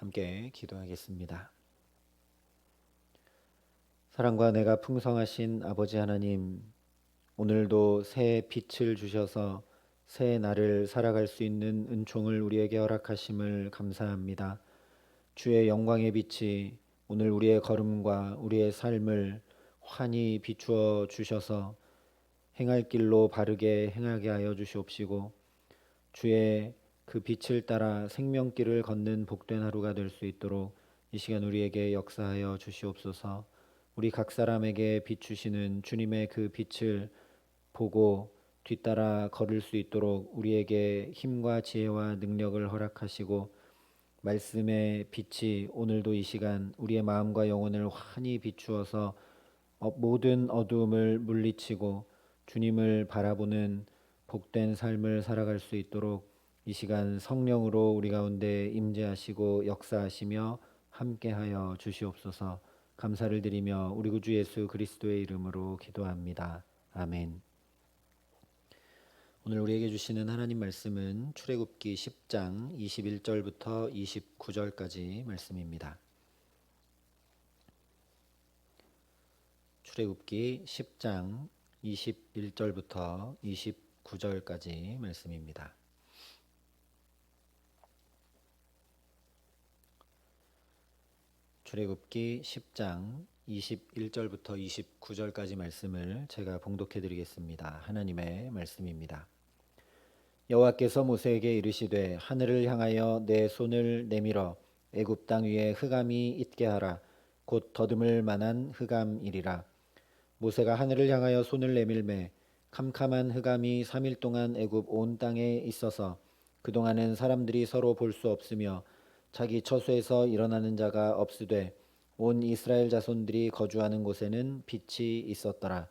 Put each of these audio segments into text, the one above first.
함께 기도하겠습니다. 사랑과 내가 풍성하신 아버지 하나님, 오늘도 새 빛을 주셔서 새 날을 살아갈 수 있는 은총을 우리에게 허락하심을 감사합니다. 주의 영광의 빛이 오늘 우리의 걸음과 우리의 삶을 환히 비추어 주셔서 행할 길로 바르게 행하게 하여 주시옵시고, 주의 그 빛을 따라 생명길을 걷는 복된 하루가 될 수 있도록 이 시간 우리에게 역사하여 주시옵소서. 우리 각 사람에게 비추시는 주님의 그 빛을 보고 뒤따라 걸을 수 있도록 우리에게 힘과 지혜와 능력을 허락하시고, 말씀의 빛이 오늘도 이 시간 우리의 마음과 영혼을 환히 비추어서 모든 어두움을 물리치고 주님을 바라보는 복된 삶을 살아갈 수 있도록 이 시간 성령으로 우리 가운데 임재하시고 역사하시며 함께하여 주시옵소서. 감사를 드리며 우리 구주 예수 그리스도의 이름으로 기도합니다. 아멘. 오늘 우리에게 주시는 하나님 말씀은 출애굽기 10장 21절부터 29절까지 말씀입니다. 출애굽기 10장 21절부터 29절까지 말씀입니다. 출애굽기 10장 21절부터 29절까지 말씀을 제가 봉독해 드리겠습니다. 하나님의 말씀입니다. 여호와께서 모세에게 이르시되 하늘을 향하여 내 손을 내밀어 애굽 땅 위에 흑암이 있게 하라. 곧 더듬을 만한 흑암이리라. 모세가 하늘을 향하여 손을 내밀매 캄캄한 흑암이 3일 동안 애굽 온 땅에 있어서 그동안은 사람들이 서로 볼 수 없으며 자기 처소에서 일어나는 자가 없으되 온 이스라엘 자손들이 거주하는 곳에는 빛이 있었더라.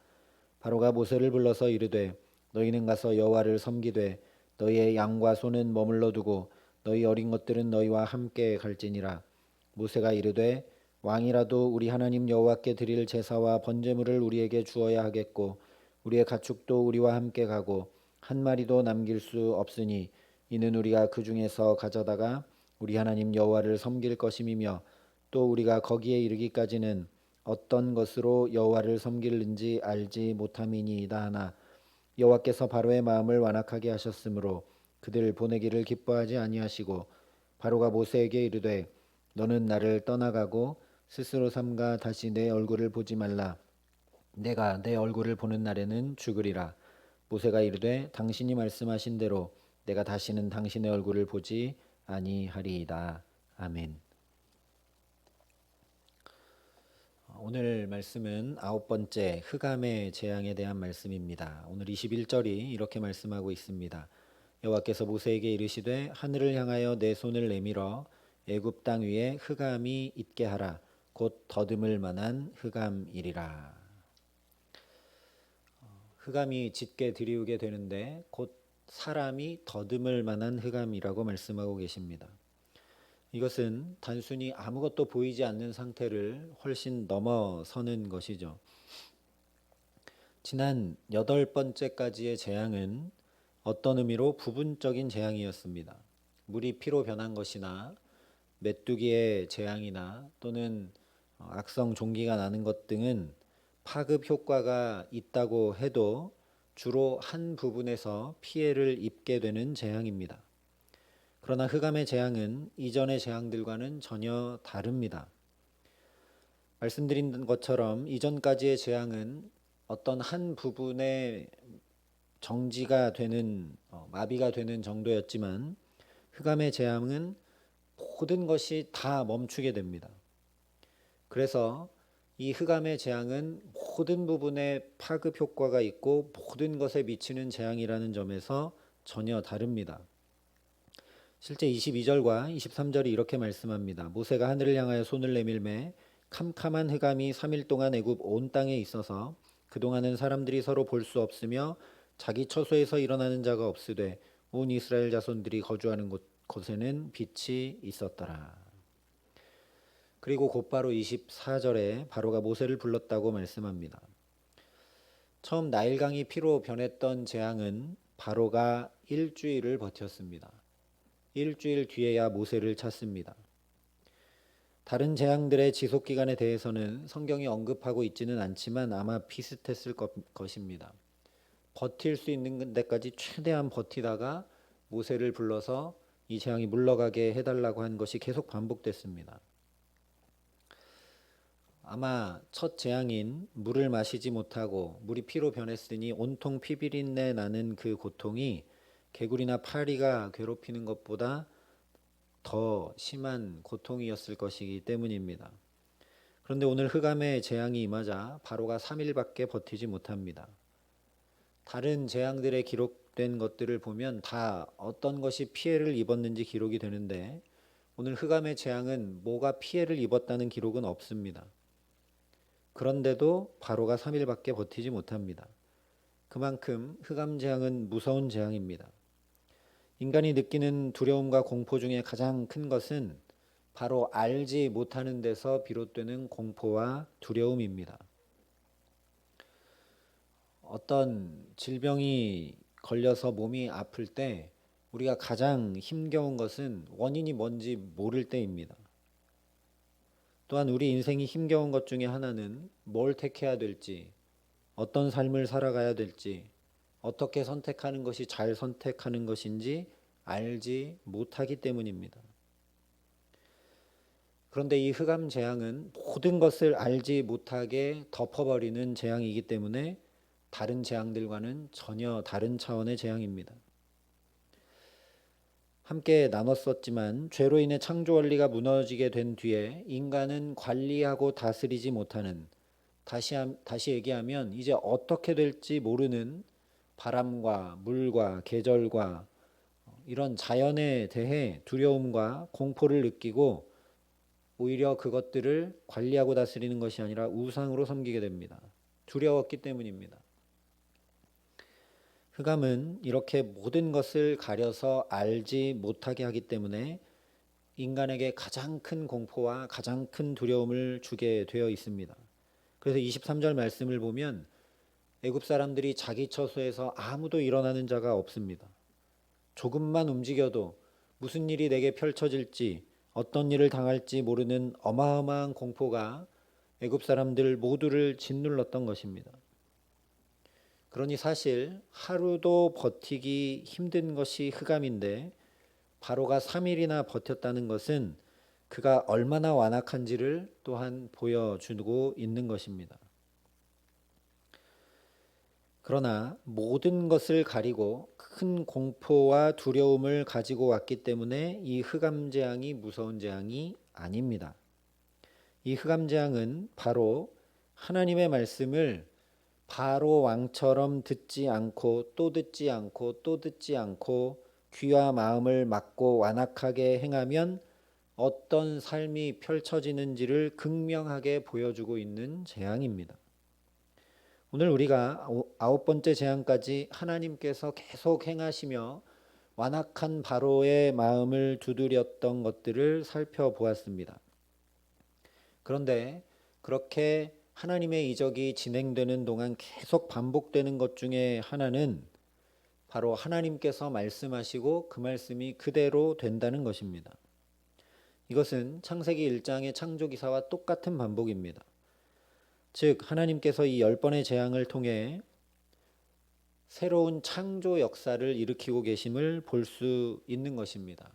바로가 모세를 불러서 이르되 너희는 가서 여호와를 섬기되 너희의 양과 소는 머물러 두고 너희 어린 것들은 너희와 함께 갈지니라. 모세가 이르되 왕이라도 우리 하나님 여호와께 드릴 제사와 번제물을 우리에게 주어야 하겠고 우리의 가축도 우리와 함께 가고 한 마리도 남길 수 없으니 이는 우리가 그 중에서 가져다가 우리 하나님 여호와를 섬길 것임이며 또 우리가 거기에 이르기까지는 어떤 것으로 여호와를 섬길는지 알지 못함이니이다 하나 여호와께서 바로의 마음을 완악하게 하셨으므로 그들 보내기를 기뻐하지 아니하시고 바로가 모세에게 이르되 너는 나를 떠나가고 스스로 삼가 다시 내 얼굴을 보지 말라. 내가 내 얼굴을 보는 날에는 죽으리라. 모세가 이르되 당신이 말씀하신 대로 내가 다시는 당신의 얼굴을 보지 아니하리이다. 아멘. 오늘 말씀은 9번째 흑암의 재앙에 대한 말씀입니다. 오늘 21절이 이렇게 말씀하고 있습니다. 여호와께서 모세에게 이르시되 하늘을 향하여 내 손을 내밀어 애굽 땅 위에 흑암이 있게 하라. 곧 더듬을 만한 흑암이리라. 흑암이 짙게 드리우게 되는데 곧 사람이 더듬을 만한 흑암이라고 말씀하고 계십니다. 이것은 단순히 아무것도 보이지 않는 상태를 훨씬 넘어서는 것이죠. 지난 8번째까지의 재앙은 어떤 의미로 부분적인 재앙이었습니다. 물이 피로 변한 것이나 메뚜기의 재앙이나 또는 악성 종기가 나는 것 등은 파급 효과가 있다고 해도 주로 한 부분에서 피해를 입게 되는 재앙입니다. 그러나 흑암의 재앙은 이전의 재앙들과는 전혀 다릅니다. 말씀드린 것처럼 이전까지의 재앙은 어떤 한 부분에 정지가 되는 마비가 되는 정도였지만 흑암의 재앙은 모든 것이 다 멈추게 됩니다. 그래서 이 흑암의 재앙은 모든 부분에 파급 효과가 있고 모든 것에 미치는 재앙이라는 점에서 전혀 다릅니다. 실제 22절과 23절이 이렇게 말씀합니다. 모세가 하늘을 향하여 손을 내밀매 캄캄한 흑암이 3일 동안 애굽 온 땅에 있어서 그동안은 사람들이 서로 볼 수 없으며 자기 처소에서 일어나는 자가 없으되 온 이스라엘 자손들이 거주하는 곳에는 빛이 있었더라. 그리고 곧바로 24절에 바로가 모세를 불렀다고 말씀합니다. 처음 나일강이 피로 변했던 재앙은 바로가 일주일을 버텼습니다. 일주일 뒤에야 모세를 찾습니다. 다른 재앙들의 지속 기간에 대해서는 성경이 언급하고 있지는 않지만 아마 비슷했을 것입니다. 버틸 수 있는 데까지 최대한 버티다가 모세를 불러서 이 재앙이 물러가게 해달라고 한 것이 계속 반복됐습니다. 아마 첫 재앙인 물을 마시지 못하고 물이 피로 변했으니 온통 피비린내 나는 그 고통이 개구리나 파리가 괴롭히는 것보다 더 심한 고통이었을 것이기 때문입니다. 그런데 오늘 흑암의 재앙이 임하자 바로가 3일밖에 버티지 못합니다. 다른 재앙들의 기록된 것들을 보면 다 어떤 것이 피해를 입었는지 기록이 되는데 오늘 흑암의 재앙은 뭐가 피해를 입었다는 기록은 없습니다. 그런데도 바로가 3일밖에 버티지 못합니다. 그만큼 흑암 재앙은 무서운 재앙입니다. 인간이 느끼는 두려움과 공포 중에 가장 큰 것은 바로 알지 못하는 데서 비롯되는 공포와 두려움입니다. 어떤 질병이 걸려서 몸이 아플 때 우리가 가장 힘겨운 것은 원인이 뭔지 모를 때입니다. 또한 우리 인생이 힘겨운 것 중에 하나는 뭘 택해야 될지, 어떤 삶을 살아가야 될지, 어떻게 선택하는 것이 잘 선택하는 것인지 알지 못하기 때문입니다. 그런데 이 흑암 재앙은 모든 것을 알지 못하게 덮어버리는 재앙이기 때문에 다른 재앙들과는 전혀 다른 차원의 재앙입니다. 함께 나눴었지만 죄로 인해 창조 원리가 무너지게 된 뒤에 인간은 관리하고 다스리지 못하는, 다시 얘기하면 이제 어떻게 될지 모르는 바람과 물과 계절과 이런 자연에 대해 두려움과 공포를 느끼고 오히려 그것들을 관리하고 다스리는 것이 아니라 우상으로 섬기게 됩니다. 두려웠기 때문입니다. 흑암은 이렇게 모든 것을 가려서 알지 못하게 하기 때문에 인간에게 가장 큰 공포와 가장 큰 두려움을 주게 되어 있습니다. 그래서 23절 말씀을 보면 애굽 사람들이 자기 처소에서 아무도 일어나는 자가 없습니다. 조금만 움직여도 무슨 일이 내게 펼쳐질지 어떤 일을 당할지 모르는 어마어마한 공포가 애굽 사람들 모두를 짓눌렀던 것입니다. 그러니 사실 하루도 버티기 힘든 것이 흑암인데 바로가 3일이나 버텼다는 것은 그가 얼마나 완악한지를 또한 보여주고 있는 것입니다. 그러나 모든 것을 가리고 큰 공포와 두려움을 가지고 왔기 때문에 이 흑암 재앙이 무서운 재앙이 아닙니다. 이 흑암 재앙은 바로 하나님의 말씀을 바로 왕처럼 듣지 않고 또 듣지 않고 또 듣지 않고 귀와 마음을 막고 완악하게 행하면 어떤 삶이 펼쳐지는지를 극명하게 보여주고 있는 재앙입니다. 오늘 우리가 9번째 재앙까지 하나님께서 계속 행하시며 완악한 바로의 마음을 두드렸던 것들을 살펴보았습니다. 그런데 그렇게 하나님의 이적이 진행되는 동안 계속 반복되는 것 중에 하나는 바로 하나님께서 말씀하시고 그 말씀이 그대로 된다는 것입니다. 이것은 창세기 1장의 창조 기사와 똑같은 반복입니다. 즉 하나님께서 이 10번의 재앙을 통해 새로운 창조 역사를 일으키고 계심을 볼 수 있는 것입니다.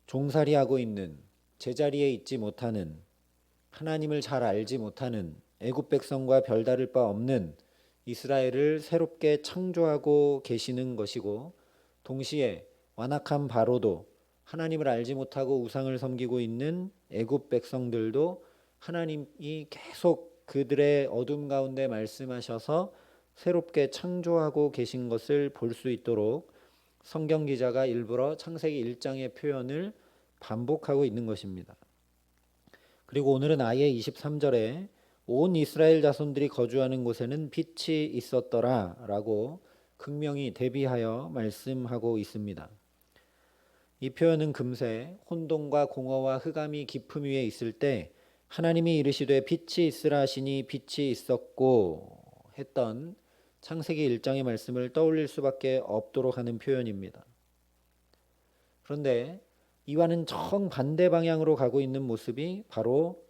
종살이하고 있는, 제자리에 있지 못하는, 하나님을 잘 알지 못하는 애굽 백성과 별다를 바 없는 이스라엘을 새롭게 창조하고 계시는 것이고 동시에 완악한 바로도 하나님을 알지 못하고 우상을 섬기고 있는 애굽 백성들도 하나님이 계속 그들의 어둠 가운데 말씀하셔서 새롭게 창조하고 계신 것을 볼 수 있도록 성경 기자가 일부러 창세기 1장의 표현을 반복하고 있는 것입니다. 그리고 오늘은 아예 23절에 온 이스라엘 자손들이 거주하는 곳에는 빛이 있었더라 라고 극명히 대비하여 말씀하고 있습니다. 이 표현은 금세 혼돈과 공허와 흑암이 깊음 위에 있을 때 하나님이 이르시되 빛이 있으라 하시니 빛이 있었고 했던 창세기 1장의 말씀을 떠올릴 수밖에 없도록 하는 표현입니다. 그런데 이와는 정반대 방향으로 가고 있는 모습이 바로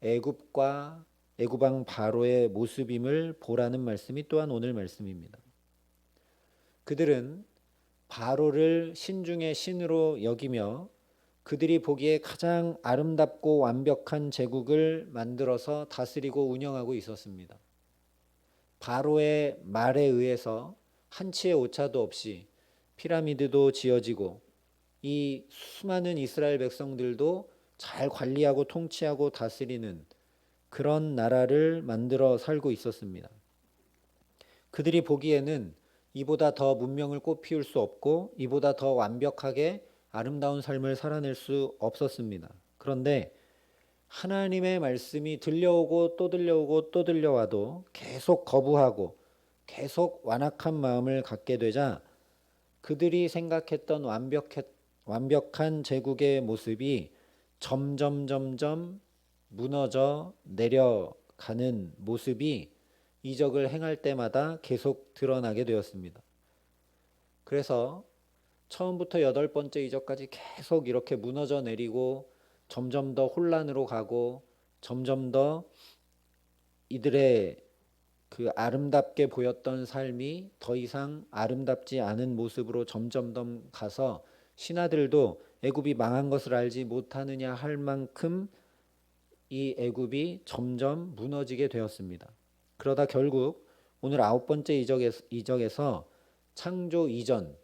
애굽 왕 바로의 모습임을 보라는 말씀이 또한 오늘 말씀입니다. 그들은 바로를 신중의 신으로 여기며 그들이 보기에 가장 아름답고 완벽한 제국을 만들어서 다스리고 운영하고 있었습니다. 바로의 말에 의해서 한치의 오차도 없이 피라미드도 지어지고 이 수많은 이스라엘 백성들도 잘 관리하고 통치하고 다스리는 그런 나라를 만들어 살고 있었습니다. 그들이 보기에는 이보다 더 문명을 꽃피울 수 없고 이보다 더 완벽하게 아름다운 삶을 살아낼 수 없었습니다. 그런데 하나님의 말씀이 들려오고 또 들려오고 또 들려와도 계속 거부하고 계속 완악한 마음을 갖게 되자 그들이 생각했던 완벽한 제국의 모습이 점점 무너져 내려가는 모습이 이적을 행할 때마다 계속 드러나게 되었습니다. 그래서 처음부터 8번째 이적까지 계속 이렇게 무너져 내리고 점점 더 혼란으로 가고 점점 더 이들의 그 아름답게 보였던 삶이 더 이상 아름답지 않은 모습으로 점점 더 가서 신하들도 애굽이 망한 것을 알지 못하느냐 할 만큼 이 애굽이 점점 무너지게 되었습니다. 그러다 결국 오늘 9번째 이적에서 창조 이전,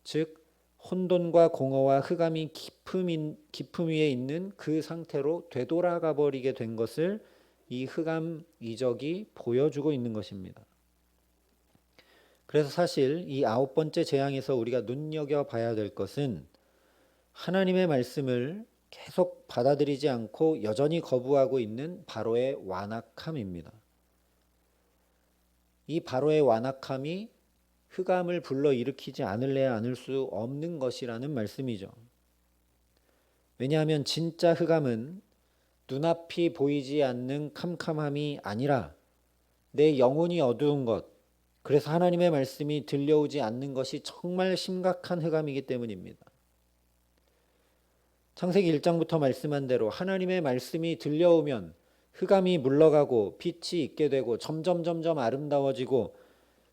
즉 혼돈과 공허와 흑암이 깊음 위에 있는 그 상태로 되돌아가 버리게 된 것을 이 흑암 이적이 보여주고 있는 것입니다. 그래서 사실 이 9번째 재앙에서 우리가 눈여겨봐야 될 것은 하나님의 말씀을 계속 받아들이지 않고 여전히 거부하고 있는 바로의 완악함입니다. 이 바로의 완악함이 흑암을 불러일으키지 않을래야 않을 수 없는 것이라는 말씀이죠. 왜냐하면 진짜 흑암은 눈앞이 보이지 않는 캄캄함이 아니라 내 영혼이 어두운 것, 그래서 하나님의 말씀이 들려오지 않는 것이 정말 심각한 흑암이기 때문입니다. 창세기 1장부터 말씀한 대로 하나님의 말씀이 들려오면 흑암이 물러가고 빛이 있게 되고 점점 아름다워지고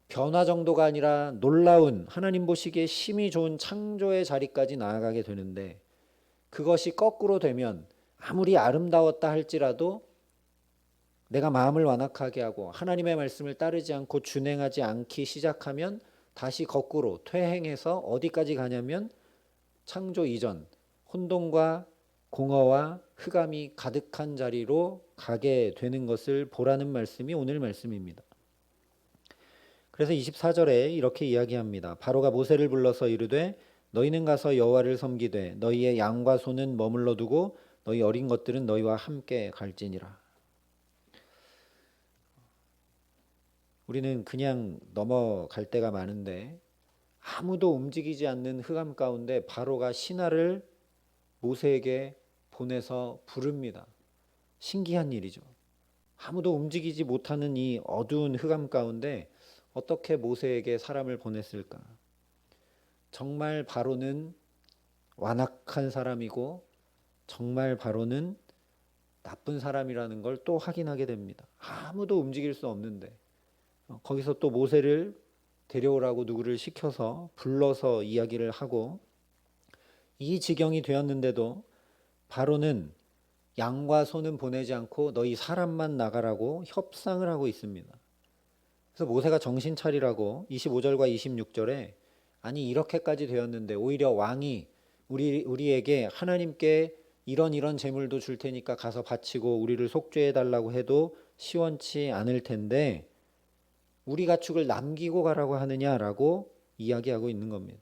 변화 정도가 아니라 놀라운 하나님 보시기에 심히 좋은 창조의 자리까지 나아가게 되는데 그것이 거꾸로 되면 아무리 아름다웠다 할지라도 내가 마음을 완악하게 하고 하나님의 말씀을 따르지 않고 준행하지 않기 시작하면 다시 거꾸로 퇴행해서 어디까지 가냐면 창조 이전 혼돈과 공허와 흑암이 가득한 자리로 가게 되는 것을 보라는 말씀이 오늘 말씀입니다. 그래서 24절에 이렇게 이야기합니다. 바로가 모세를 불러서 이르되 너희는 가서 여호와를 섬기되 너희의 양과 소는 머물러 두고 너희 어린 것들은 너희와 함께 갈지니라. 우리는 그냥 넘어갈 때가 많은데 아무도 움직이지 않는 흑암 가운데 바로가 신하를 모세에게 보내서 부릅니다. 신기한 일이죠. 아무도 움직이지 못하는 이 어두운 흑암 가운데 어떻게 모세에게 사람을 보냈을까? 정말 바로는 완악한 사람이고 정말 바로는 나쁜 사람이라는 걸 또 확인하게 됩니다. 아무도 움직일 수 없는데 거기서 또 모세를 데려오라고 누구를 시켜서 불러서 이야기를 하고 이 지경이 되었는데도 바로는 양과 소는 보내지 않고 너희 사람만 나가라고 협상을 하고 있습니다. 그래서 모세가 정신 차리라고 25절과 26절에 아니 이렇게까지 되었는데 오히려 왕이 우리에게 하나님께 이런 재물도 줄 테니까 가서 바치고 우리를 속죄해 달라고 해도 시원치 않을 텐데 우리 가축을 남기고 가라고 하느냐라고 이야기하고 있는 겁니다.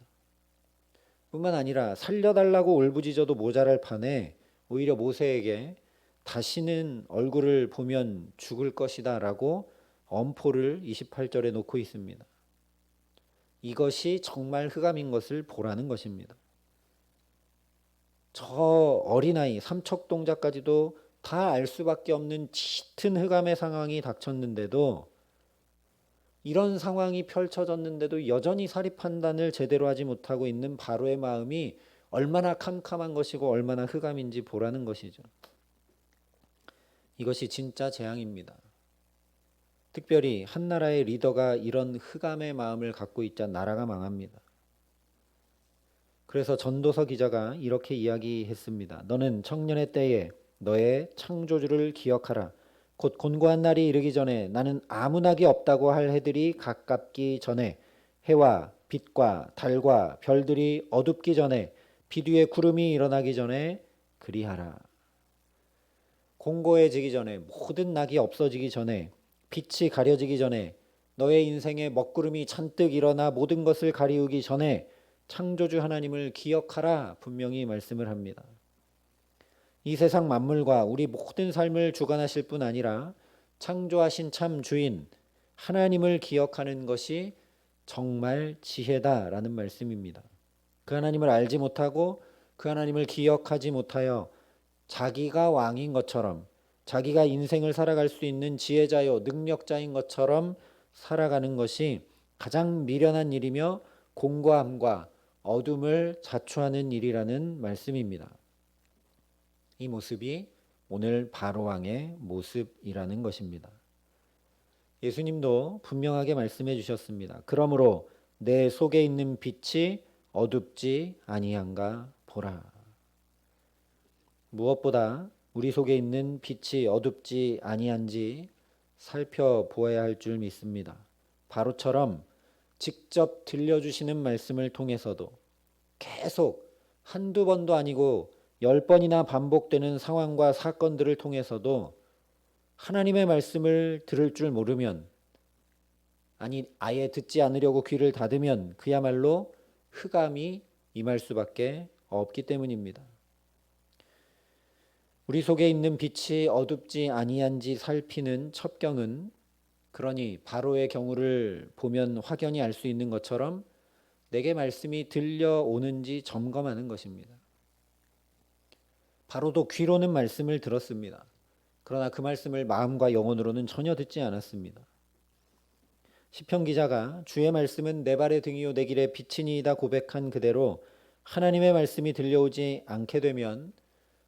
뿐만 아니라 살려달라고 울부짖어도 모자랄 판에 오히려 모세에게 다시는 얼굴을 보면 죽을 것이다 라고 엄포를 28절에 놓고 있습니다. 이것이 정말 흑암인 것을 보라는 것입니다. 저 어린아이 삼척동자까지도 다 알 수밖에 없는 짙은 흑암의 상황이 닥쳤는데도 이런 상황이 펼쳐졌는데도 여전히 사리 판단을 제대로 하지 못하고 있는 바로의 마음이 얼마나 캄캄한 것이고 얼마나 흑암인지 보라는 것이죠. 이것이 진짜 재앙입니다. 특별히 한 나라의 리더가 이런 흑암의 마음을 갖고 있자 나라가 망합니다. 그래서 전도서 기자가 이렇게 이야기했습니다. 너는 청년의 때에 너의 창조주를 기억하라. 곧 곤고한 날이 이르기 전에 나는 아무 낙이 없다고 할 해들이 가깝기 전에 해와 빛과 달과 별들이 어둡기 전에 비뒤에 구름이 일어나기 전에 그리하라. 공고해지기 전에 모든 낙이 없어지기 전에 빛이 가려지기 전에 너의 인생에 먹구름이 잔뜩 일어나 모든 것을 가리우기 전에 창조주 하나님을 기억하라 분명히 말씀을 합니다. 이 세상 만물과 우리 모든 삶을 주관하실 뿐 아니라 창조하신 참 주인 하나님을 기억하는 것이 정말 지혜다라는 말씀입니다. 그 하나님을 알지 못하고 그 하나님을 기억하지 못하여 자기가 왕인 것처럼 자기가 인생을 살아갈 수 있는 지혜자요 능력자인 것처럼 살아가는 것이 가장 미련한 일이며 공고함과 어둠을 자초하는 일이라는 말씀입니다. 이 모습이 오늘 바로왕의 모습이라는 것입니다. 예수님도 분명하게 말씀해 주셨습니다. 그러므로 내 속에 있는 빛이 어둡지 아니한가 보라. 무엇보다 우리 속에 있는 빛이 어둡지 아니한지 살펴보아야 할 줄 믿습니다. 바로처럼 직접 들려주시는 말씀을 통해서도 계속 한두 번도 아니고 10번이나 반복되는 상황과 사건들을 통해서도 하나님의 말씀을 들을 줄 모르면, 아니 아예 듣지 않으려고 귀를 닫으면 그야말로 흑암이 임할 수밖에 없기 때문입니다. 우리 속에 있는 빛이 어둡지 아니한지 살피는 첩경은 그러니 바로의 경우를 보면 확연히 알 수 있는 것처럼 내게 말씀이 들려오는지 점검하는 것입니다. 바로도 귀로는 말씀을 들었습니다. 그러나 그 말씀을 마음과 영혼으로는 전혀 듣지 않았습니다. 시편 기자가 주의 말씀은 내 발의 등이요 내 길의 빛이니이다 고백한 그대로 하나님의 말씀이 들려오지 않게 되면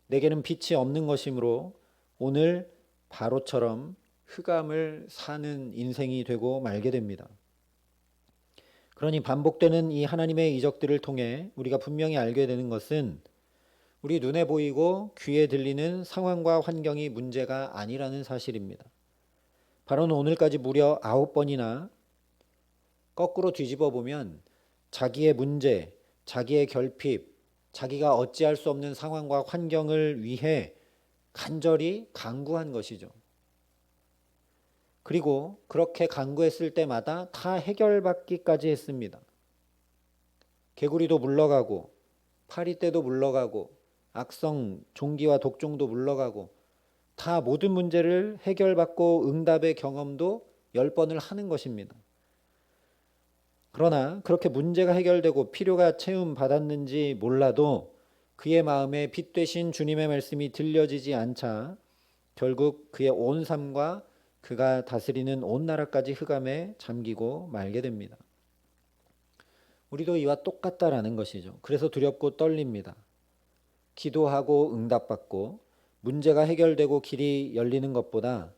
내게는 빛이 없는 것이므로 오늘 바로처럼 흑암을 사는 인생이 되고 말게 됩니다. 그러니 반복되는 이 하나님의 이적들을 통해 우리가 분명히 알게 되는 것은 우리 눈에 보이고 귀에 들리는 상황과 환경이 문제가 아니라는 사실입니다. 바로는 오늘까지 무려 9번이나 거꾸로 뒤집어 보면 자기의 문제, 자기의 결핍, 자기가 어찌할 수 없는 상황과 환경을 위해 간절히 간구한 것이죠. 그리고 그렇게 간구했을 때마다 다 해결받기까지 했습니다. 개구리도 물러가고 파리떼도 물러가고 악성 종기와 독종도 물러가고 다 모든 문제를 해결받고 응답의 경험도 10번을 하는 것입니다. 그러나 그렇게 문제가 해결되고 필요가 채움받았는지 몰라도 그의 마음에 빛 되신 주님의 말씀이 들려지지 않자 결국 그의 온 삶과 그가 다스리는 온 나라까지 흑암에 잠기고 말게 됩니다. 우리도 이와 똑같다라는 것이죠. 그래서 두렵고 떨립니다. 기도하고 응답받고 문제가 해결되고 길이 열리는 것보다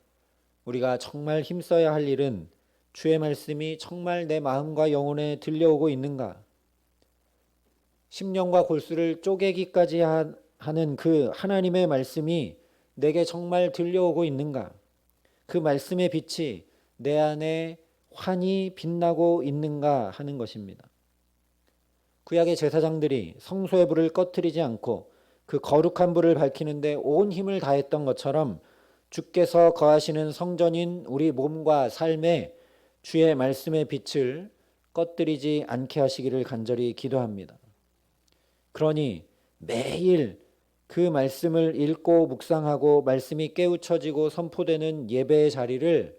우리가 정말 힘써야 할 일은 주의 말씀이 정말 내 마음과 영혼에 들려오고 있는가? 심령과 골수를 쪼개기까지 하는 그 하나님의 말씀이 내게 정말 들려오고 있는가? 그 말씀의 빛이 내 안에 환히 빛나고 있는가 하는 것입니다. 구약의 제사장들이 성소의 불을 꺼트리지 않고 그 거룩한 불을 밝히는데 온 힘을 다했던 것처럼 주께서 거하시는 성전인 우리 몸과 삶에 주의 말씀의 빛을 꺼뜨리지 않게 하시기를 간절히 기도합니다. 그러니 매일 그 말씀을 읽고 묵상하고 말씀이 깨우쳐지고 선포되는 예배의 자리를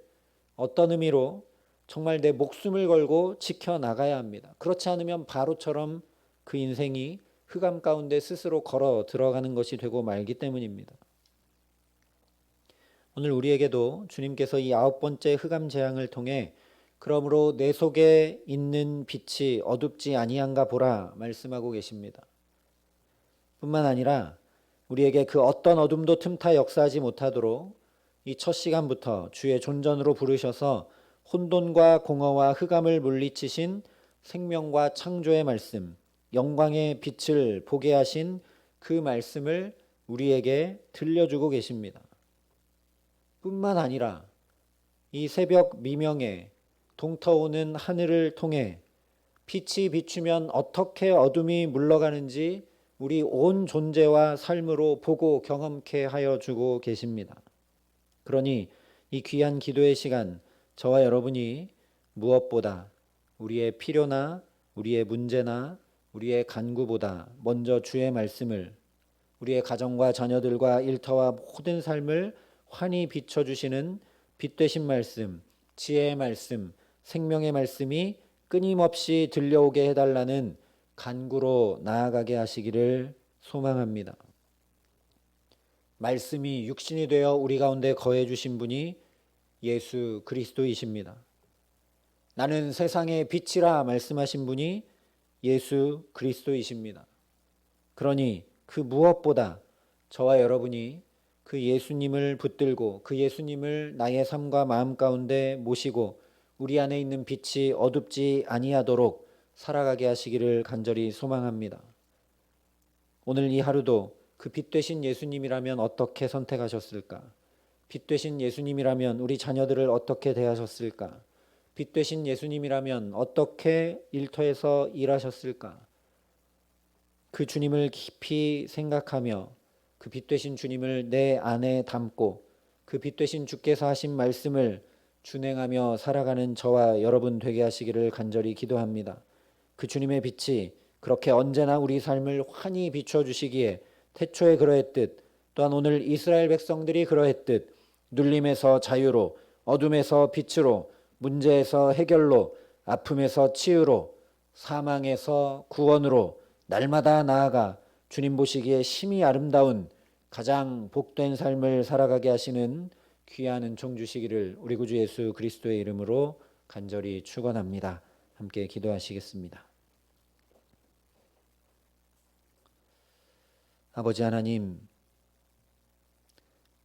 어떤 의미로 정말 내 목숨을 걸고 지켜나가야 합니다. 그렇지 않으면 바로처럼 그 인생이 흑암 가운데 스스로 걸어 들어가는 것이 되고 말기 때문입니다. 오늘 우리에게도 주님께서 이 9번째 흑암 재앙을 통해 그러므로 내 속에 있는 빛이 어둡지 아니한가 보라 말씀하고 계십니다. 뿐만 아니라 우리에게 그 어떤 어둠도 틈타 역사하지 못하도록 이 첫 시간부터 주의 존전으로 부르셔서 혼돈과 공허와 흑암을 물리치신 생명과 창조의 말씀, 영광의 빛을 보게 하신 그 말씀을 우리에게 들려주고 계십니다. 뿐만 아니라 이 새벽 미명에 동터오는 하늘을 통해 빛이 비추면 어떻게 어둠이 물러가는지 우리 온 존재와 삶으로 보고 경험케 하여 주고 계십니다. 그러니 이 귀한 기도의 시간, 저와 여러분이 무엇보다 우리의 필요나 우리의 문제나 우리의 간구보다 먼저 주의 말씀을, 우리의 가정과 자녀들과 일터와 모든 삶을 환히 비춰주시는 빛 되신 말씀, 지혜의 말씀, 생명의 말씀이 끊임없이 들려오게 해달라는 간구로 나아가게 하시기를 소망합니다. 말씀이 육신이 되어 우리 가운데 거해 주신 분이 예수 그리스도이십니다. 나는 세상의 빛이라 말씀하신 분이 예수 그리스도이십니다. 그러니 그 무엇보다 저와 여러분이 그 예수님을 붙들고 그 예수님을 나의 삶과 마음 가운데 모시고 우리 안에 있는 빛이 어둡지 아니하도록 살아가게 하시기를 간절히 소망합니다. 오늘 이 하루도 그 빛 되신 예수님이라면 어떻게 선택하셨을까? 빛 되신 예수님이라면 우리 자녀들을 어떻게 대하셨을까? 빛 되신 예수님이라면 어떻게 일터에서 일하셨을까? 그 주님을 깊이 생각하며 그 빛 되신 주님을 내 안에 담고 그 빛 되신 주께서 하신 말씀을 준행하며 살아가는 저와 여러분 되게 하시기를 간절히 기도합니다. 그 주님의 빛이 그렇게 언제나 우리 삶을 환히 비춰주시기에 태초에 그러했듯 또한 오늘 이스라엘 백성들이 그러했듯 눌림에서 자유로, 어둠에서 빛으로, 문제에서 해결로, 아픔에서 치유로, 사망에서 구원으로 날마다 나아가 주님 보시기에 심히 아름다운 가장 복된 삶을 살아가게 하시는 귀한 은총 주시기를 우리 구주 예수 그리스도의 이름으로 간절히 축원합니다. 함께 기도하시겠습니다. 아버지 하나님,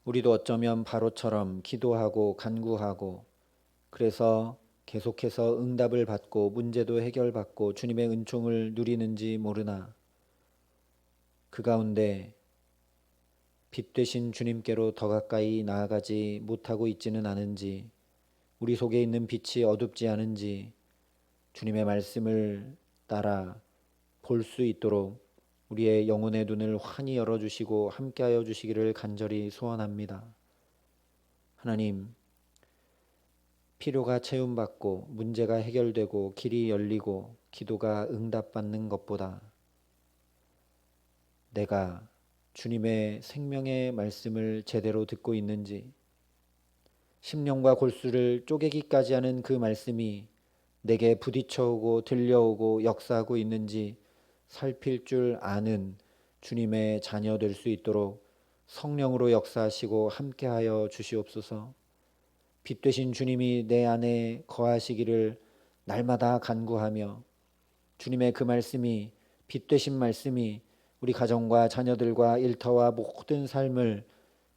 우리도 어쩌면 바로처럼 기도하고 간구하고 그래서 계속해서 응답을 받고 문제도 해결받고 주님의 은총을 누리는지 모르나 그 가운데 빛 되신 주님께로 더 가까이 나아가지 못하고 있지는 않은지, 우리 속에 있는 빛이 어둡지 않은지 주님의 말씀을 따라 볼 수 있도록 우리의 영혼의 눈을 환히 열어주시고 함께하여 주시기를 간절히 소원합니다. 하나님, 필요가 채움받고 문제가 해결되고 길이 열리고 기도가 응답받는 것보다 내가 주님의 생명의 말씀을 제대로 듣고 있는지, 심령과 골수를 쪼개기까지 하는 그 말씀이 내게 부딪혀오고 들려오고 역사하고 있는지 살필 줄 아는 주님의 자녀 될 수 있도록 성령으로 역사하시고 함께하여 주시옵소서. 빛 되신 주님이 내 안에 거하시기를 날마다 간구하며 주님의 그 말씀이, 빛 되신 말씀이 우리 가정과 자녀들과 일터와 모든 삶을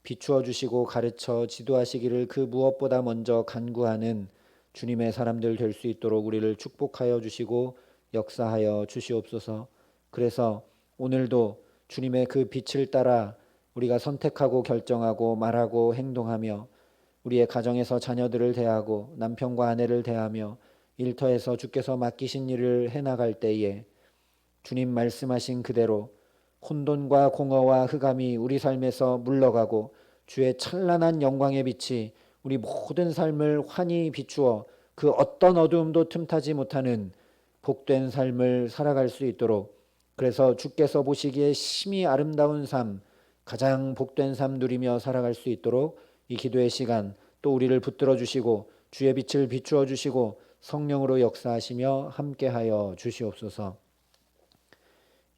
비추어 주시고 가르쳐 지도하시기를 그 무엇보다 먼저 간구하는 주님의 사람들 될 수 있도록 우리를 축복하여 주시고 역사하여 주시옵소서. 그래서 오늘도 주님의 그 빛을 따라 우리가 선택하고 결정하고 말하고 행동하며 우리의 가정에서 자녀들을 대하고 남편과 아내를 대하며 일터에서 주께서 맡기신 일을 해나갈 때에 주님 말씀하신 그대로 혼돈과 공허와 흑암이 우리 삶에서 물러가고 주의 찬란한 영광의 빛이 우리 모든 삶을 환히 비추어 그 어떤 어두움도 틈타지 못하는 복된 삶을 살아갈 수 있도록, 그래서 주께서 보시기에 심히 아름다운 삶, 가장 복된 삶 누리며 살아갈 수 있도록 이 기도의 시간 또 우리를 붙들어 주시고 주의 빛을 비추어 주시고 성령으로 역사하시며 함께하여 주시옵소서.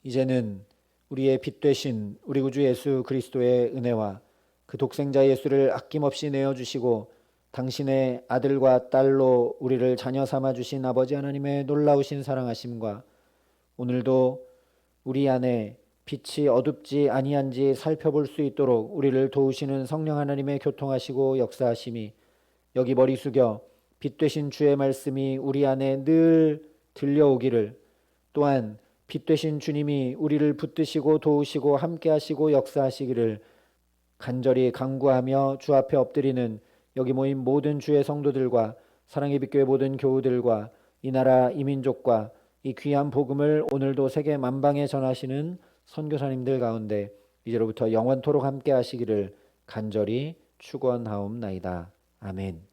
이제는 우리의 빛 되신 우리 구주 예수 그리스도의 은혜와 그 독생자 예수를 아낌없이 내어주시고 당신의 아들과 딸로 우리를 자녀 삼아 주신 아버지 하나님의 놀라우신 사랑하심과 오늘도 우리 안에 빛이 어둡지 아니한지 살펴볼 수 있도록 우리를 도우시는 성령 하나님의 교통하시고 역사하심이 여기 머리 숙여 빛 되신 주의 말씀이 우리 안에 늘 들려오기를, 또한 빛 되신 주님이 우리를 붙드시고 도우시고 함께하시고 역사하시기를 간절히 간구하며 주 앞에 엎드리는 여기 모인 모든 주의 성도들과 사랑의 빛교회 모든 교우들과 이 나라 이 민족과 이 귀한 복음을 오늘도 세계 만방에 전하시는 선교사님들 가운데 이제로부터 영원토록 함께 하시기를 간절히 축원하옵나이다. 아멘.